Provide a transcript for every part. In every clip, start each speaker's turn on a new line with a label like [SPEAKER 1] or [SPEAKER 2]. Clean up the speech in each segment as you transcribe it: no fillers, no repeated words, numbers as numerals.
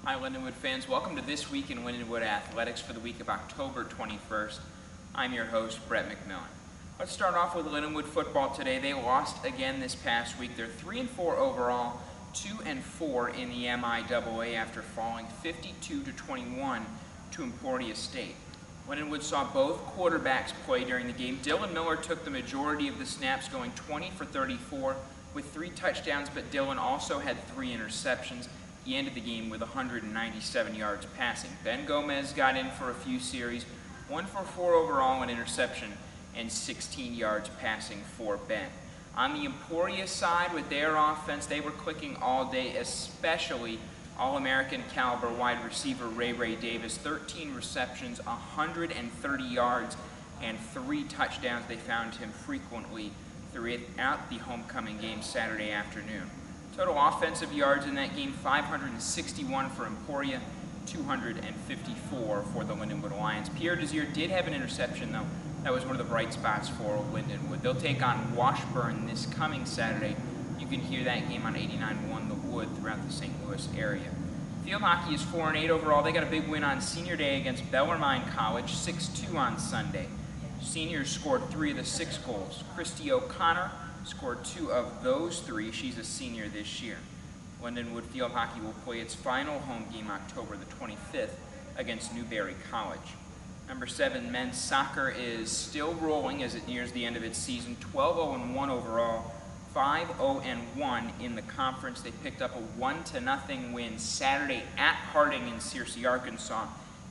[SPEAKER 1] Hi Lindenwood fans, welcome to This Week in Lindenwood Athletics for the week of October 21st. I'm your host, Brett McMillan. Let's start off with Lindenwood football today. They lost again this past week. They're 3-4 overall, 2-4 in the MIAA after falling 52-21 to Emporia State. Lindenwood saw both quarterbacks play during the game. Dylan Miller took the majority of the snaps, going 20 for 34 with 3 touchdowns, but Dylan also had 3 interceptions. He ended the game with 197 yards passing. Ben Gomez got in for a few series, 1 for 4 overall, an interception, and 16 yards passing for Ben. On the Emporia side, with their offense, they were clicking all day, especially All-American caliber wide receiver Ray Davis. 13 receptions, 130 yards, and 3 touchdowns. They found him frequently throughout the homecoming game Saturday afternoon. Total offensive yards in that game, 561 for Emporia, 254 for the Lindenwood Lions. Pierre Desir did have an interception, though. That was one of the bright spots for Lindenwood. They'll take on Washburn this coming Saturday. You can hear that game on 89.1 The Wood throughout the St. Louis area. Field hockey is 4-8 overall. They got a big win on Senior Day against Bellarmine College, 6-2 on Sunday. Seniors scored 3 of the 6 goals. Christy O'Connor scored 2 of those 3. She's a senior this year. Lindenwood field hockey will play its final home game October the 25th against Newberry College. Number 7 men's soccer is still rolling as it nears the end of its season. 12-0-1 overall, 5-0-1 in the conference. They picked up a 1-0 win Saturday at Harding in Searcy, Arkansas.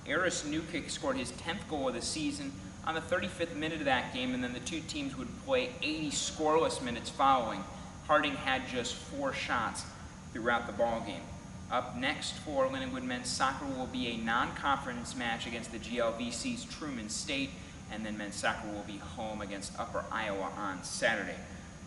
[SPEAKER 1] Eris Newkick scored his 10th goal of the season on the 35th minute of that game, and then the two teams would play 80 scoreless minutes following. Harding had just 4 shots throughout the ball game. Up next for Lindenwood men's soccer will be a non-conference match against the GLVC's Truman State, and then men's soccer will be home against Upper Iowa on Saturday.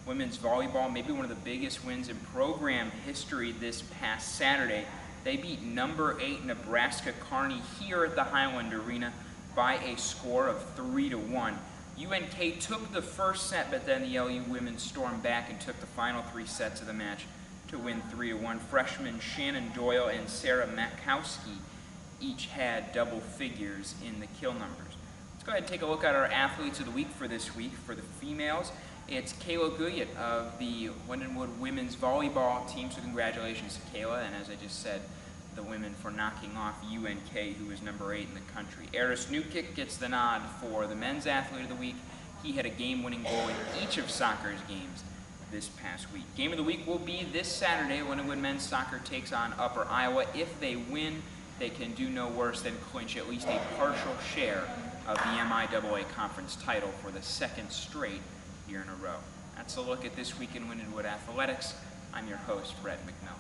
[SPEAKER 1] Women's volleyball, maybe one of the biggest wins in program history this past Saturday. They beat number 8 Nebraska Kearney here at the Highland Arena by a score of 3-1. UNK took the first set, but then the LU women stormed back and took the final 3 sets of the match to win 3-1. Freshmen Shannon Doyle and Sarah Makowski each had double figures in the kill numbers. Let's go ahead and take a look at our athletes of the week for this week. For the females, it's Kayla Guyot of the Lindenwood women's volleyball team, so congratulations to Kayla, and as I just said, the women for knocking off UNK, who is number 8 in the country. Eris Newkick gets the nod for the men's athlete of the week. He had a game-winning goal in each of soccer's games this past week. Game of the week will be this Saturday. Lindenwood men's soccer takes on Upper Iowa. If they win, they can do no worse than clinch at least a partial share of the MIAA conference title for the 2nd straight year in a row. That's a look at This Week in Lindenwood Athletics. I'm your host, Brett McMillan.